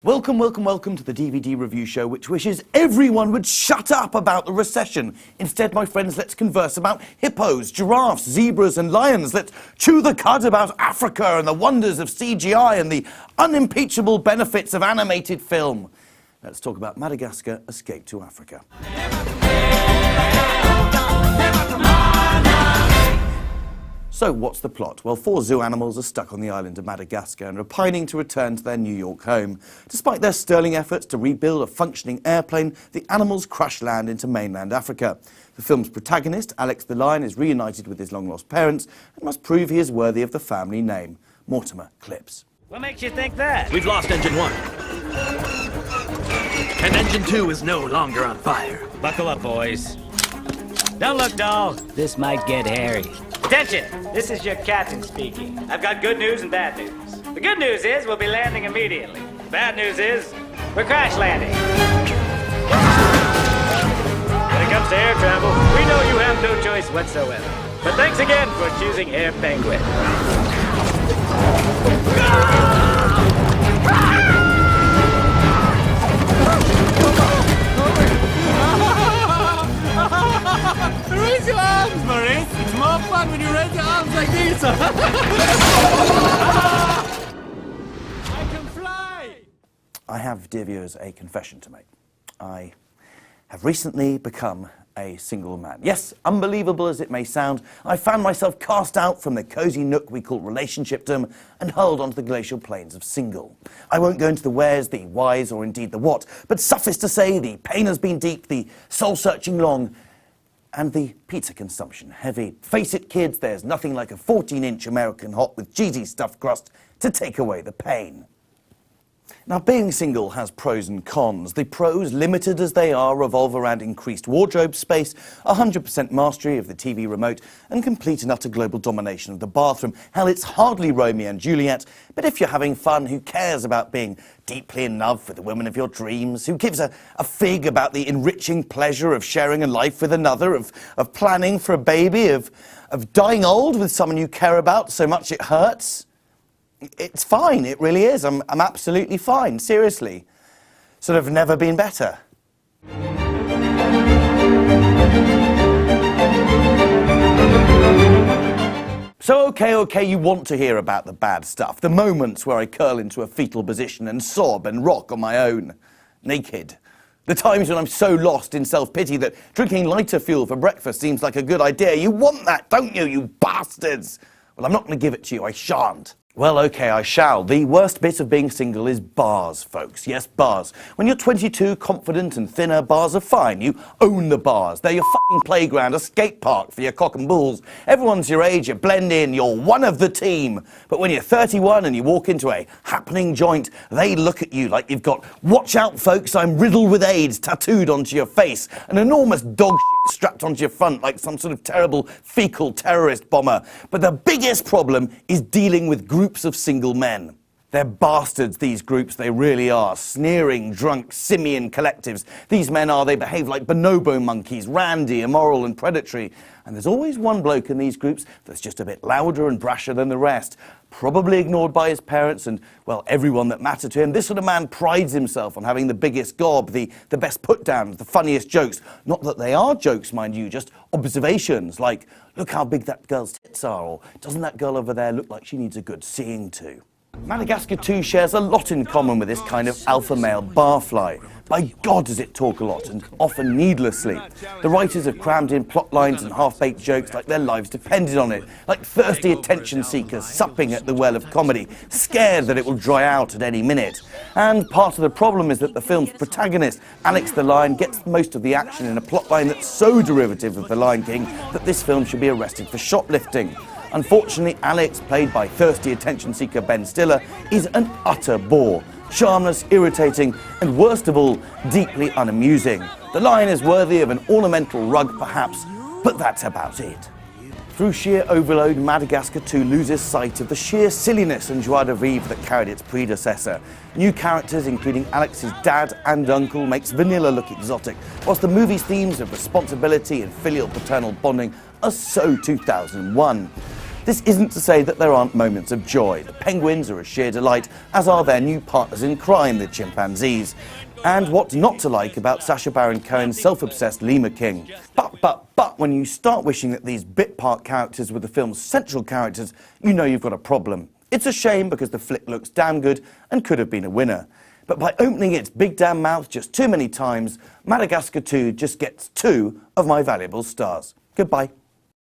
Welcome to the DVD review show, which wishes everyone would shut up about the recession. Instead, my friends, let's converse about hippos, giraffes, zebras and lions. Let's chew the cud about Africa and the wonders of CGI and the unimpeachable benefits of animated film. Let's talk about Madagascar, Escape to Africa. So, what's the plot? Well, 4 zoo animals are stuck on the island of Madagascar and are pining to return to their New York home. Despite their sterling efforts to rebuild a functioning airplane, the animals crash land into mainland Africa. The film's protagonist, Alec the lion, is reunited with his long-lost parents and must prove he is worthy of the family name. Mortimer clips. What makes you think that? We've lost engine 1. And engine 2 is no longer on fire. Buckle up, boys. Don't look dull. This might get hairy. Attention! This is your captain speaking. I've got good news and bad news. The good news is we'll be landing immediately. The bad news is we're crash landing. When it comes to air travel, we know you have no choice whatsoever. But thanks again for choosing Air Penguin. Raise your arms, Maurice! It's more fun when you raise your arms like this! I can fly! I have, dear viewers, a confession to make. I have recently become a single man. Yes, unbelievable as it may sound, I found myself cast out from the cosy nook we call relationshipdom and hurled onto the glacial plains of single. I won't go into the wheres, the whys, or indeed the what, but suffice to say the pain has been deep, the soul-searching long, and the pizza consumption heavy. Face it, kids, there's nothing like a 14-inch American hot with cheesy stuffed crust to take away the pain. Now, being single has pros and cons. The pros, limited as they are, revolve around increased wardrobe space, 100% mastery of the TV remote, and complete and utter global domination of the bathroom. Hell, it's hardly Romeo and Juliet, but if you're having fun, who cares about being deeply in love with the woman of your dreams? Who gives a fig about the enriching pleasure of sharing a life with another, of planning for a baby, of dying old with someone you care about so much it hurts? It's fine, it really is. I'm absolutely fine, seriously. Sort of never been better. So, okay, you want to hear about the bad stuff. The moments where I curl into a fetal position and sob and rock on my own, naked. The times when I'm so lost in self-pity that drinking lighter fuel for breakfast seems like a good idea. You want that, don't you, you bastards? Well, I'm not going to give it to you, I shan't. Well, okay, I shall. The worst bit of being single is bars, folks. Yes, bars. When you're 22, confident and thinner, bars are fine. You own the bars. They're your fucking playground, a skate park for your cock and bulls. Everyone's your age, you blend in, you're one of the team. But when you're 31 and you walk into a happening joint, they look at you like you've got, watch out, folks, I'm riddled with AIDS tattooed onto your face, an enormous dog shit strapped onto your front like some sort of terrible fecal terrorist bomber. But the biggest problem is dealing with groups of single men. They're bastards, these groups, they really are. Sneering, drunk, simian collectives. These men they behave like bonobo monkeys, randy, immoral and predatory. And there's always one bloke in these groups that's just a bit louder and brasher than the rest. Probably ignored by his parents and, well, everyone that mattered to him. This sort of man prides himself on having the biggest gob, the best put-downs, the funniest jokes. Not that they are jokes, mind you, just observations like, look how big that girl's tits are, or doesn't that girl over there look like she needs a good seeing to? Madagascar 2 shares a lot in common with this kind of alpha male barfly. By God, does it talk a lot, and often needlessly. The writers have crammed in plot lines and half-baked jokes like their lives depended on it, like thirsty attention seekers supping at the well of comedy, scared that it will dry out at any minute. And part of the problem is that the film's protagonist, Alec the lion, gets most of the action in a plotline that's so derivative of The Lion King that this film should be arrested for shoplifting. Unfortunately, Alex, played by thirsty attention seeker Ben Stiller, is an utter bore. Charmless, irritating, and worst of all, deeply unamusing. The lion is worthy of an ornamental rug, perhaps, but that's about it. Through sheer overload, Madagascar 2 loses sight of the sheer silliness and joie de vivre that carried its predecessor. New characters, including Alex's dad and uncle, makes vanilla look exotic, whilst the movie's themes of responsibility and filial paternal bonding are so 2001. This isn't to say that there aren't moments of joy. The penguins are a sheer delight, as are their new partners in crime, the chimpanzees. And what's not to like about Sacha Baron Cohen's self-obsessed Lemur King. But when you start wishing that these bit part characters were the film's central characters, you know you've got a problem. It's a shame because the flick looks damn good and could have been a winner. But by opening its big damn mouth just too many times, Madagascar 2 just gets 2 of my valuable stars. Goodbye.